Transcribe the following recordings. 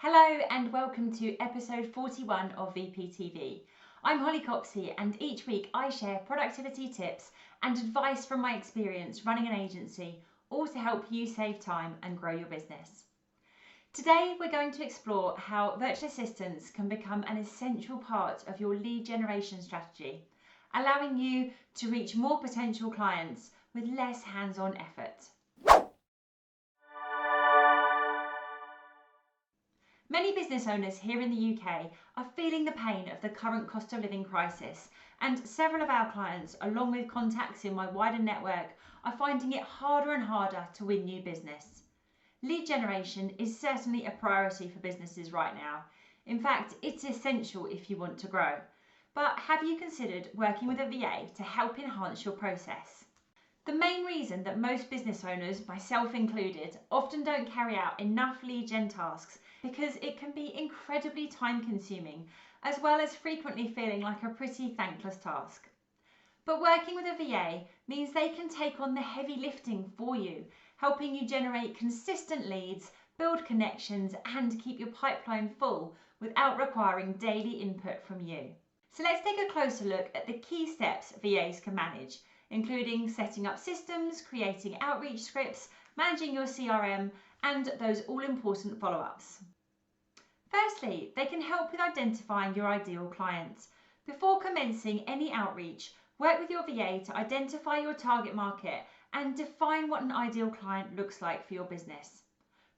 Hello and welcome to episode 41 of VPTV. I'm Holly Copsey and each week I share productivity tips and advice from my experience running an agency, all to help you save time and grow your business. Today we're going to explore how virtual assistants can become an essential part of your lead generation strategy, allowing you to reach more potential clients with less hands-on effort. Many business owners here in the UK are feeling the pain of the current cost of living crisis, and several of our clients, along with contacts in my wider network, are finding it harder and harder to win new business. Lead generation is certainly a priority for businesses right now. In fact, it's essential if you want to grow. But have you considered working with a VA to help enhance your process? The main reason that most business owners, myself included, often don't carry out enough lead gen tasks because it can be incredibly time consuming, as well as frequently feeling like a pretty thankless task. But working with a VA means they can take on the heavy lifting for you, helping you generate consistent leads, build connections, and keep your pipeline full without requiring daily input from you. So let's take a closer look at the key steps VAs can manage, including setting up systems, creating outreach scripts, managing your CRM, and those all-important follow-ups. Firstly, they can help with identifying your ideal clients. Before commencing any outreach, work with your VA to identify your target market and define what an ideal client looks like for your business.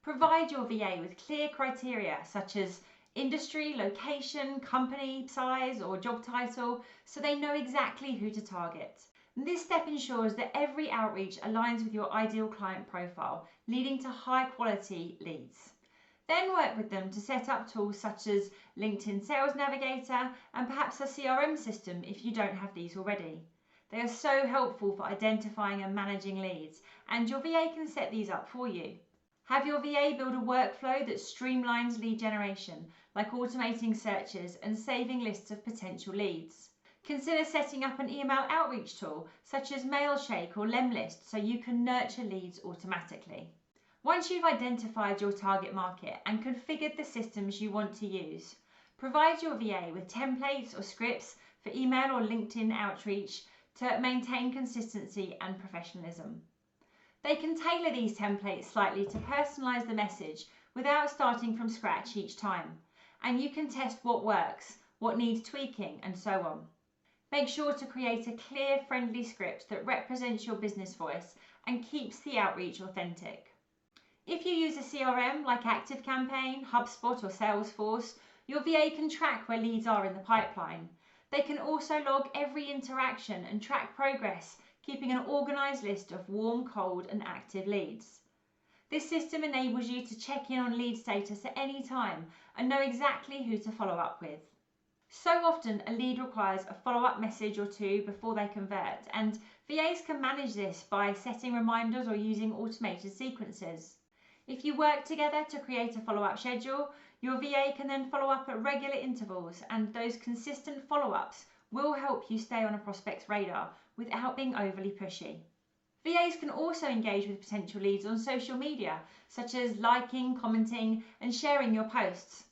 Provide your VA with clear criteria such as industry, location, company size, or job title, so they know exactly who to target. This step ensures that every outreach aligns with your ideal client profile, leading to high quality leads. Then work with them to set up tools such as LinkedIn Sales Navigator and perhaps a CRM system if you don't have these already. They are so helpful for identifying and managing leads, and your VA can set these up for you. Have your VA build a workflow that streamlines lead generation, like automating searches and saving lists of potential leads. Consider setting up an email outreach tool such as Mailshake or Lemlist so you can nurture leads automatically. Once you've identified your target market and configured the systems you want to use, provide your VA with templates or scripts for email or LinkedIn outreach to maintain consistency and professionalism. They can tailor these templates slightly to personalize the message without starting from scratch each time, and you can test what works, what needs tweaking, and so on. Make sure to create a clear, friendly script that represents your business voice and keeps the outreach authentic. If you use a CRM like ActiveCampaign, HubSpot, or Salesforce, your VA can track where leads are in the pipeline. They can also log every interaction and track progress, keeping an organised list of warm, cold, and active leads. This system enables you to check in on lead status at any time and know exactly who to follow up with. So often a lead requires a follow-up message or two before they convert, and VAs can manage this by setting reminders or using automated sequences. If you work together to create a follow-up schedule, your VA can then follow up at regular intervals, and those consistent follow-ups will help you stay on a prospect's radar without being overly pushy. VAs can also engage with potential leads on social media, such as liking, commenting, and sharing your posts.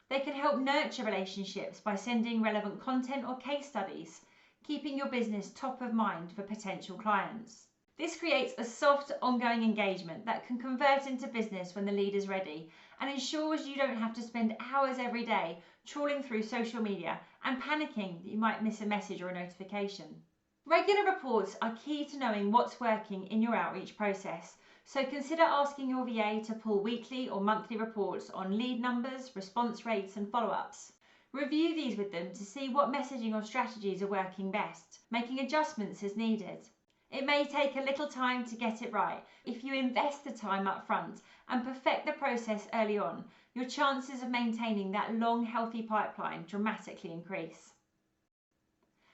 They can help nurture relationships by sending relevant content or case studies, keeping your business top of mind for potential clients. This creates a soft, ongoing engagement that can convert into business when the lead is ready, and ensures you don't have to spend hours every day trawling through social media and panicking that you might miss a message or a notification. Regular reports are key to knowing what's working in your outreach process, so consider asking your VA to pull weekly or monthly reports on lead numbers, response rates, and follow-ups. Review these with them to see what messaging or strategies are working best, making adjustments as needed. It may take a little time to get it right. If you invest the time up front and perfect the process early on, your chances of maintaining that long, healthy pipeline dramatically increase.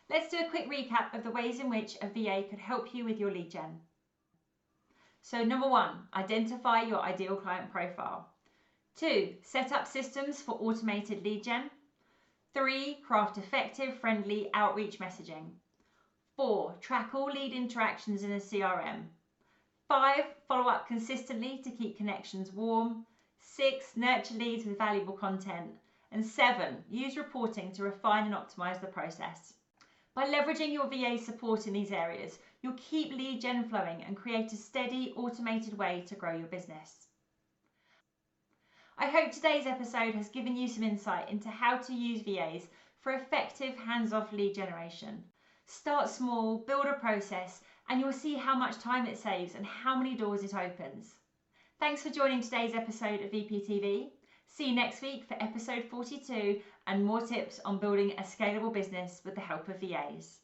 Let's do a quick recap of the ways in which a VA could help you with your lead gen. So number 1, identify your ideal client profile. 2, set up systems for automated lead gen. 3, craft effective, friendly outreach messaging. 4, track all lead interactions in a CRM. 5, follow up consistently to keep connections warm. 6. Nurture leads with valuable content. And 7. Use reporting to refine and optimise the process. By leveraging your VA's support in these areas, you'll keep lead gen flowing and create a steady, automated way to grow your business. I hope today's episode has given you some insight into how to use VAs for effective hands-off lead generation. Start small, build a process, and you'll see how much time it saves and how many doors it opens. Thanks for joining today's episode of VPTV. See you next week for episode 42 and more tips on building a scalable business with the help of VAs.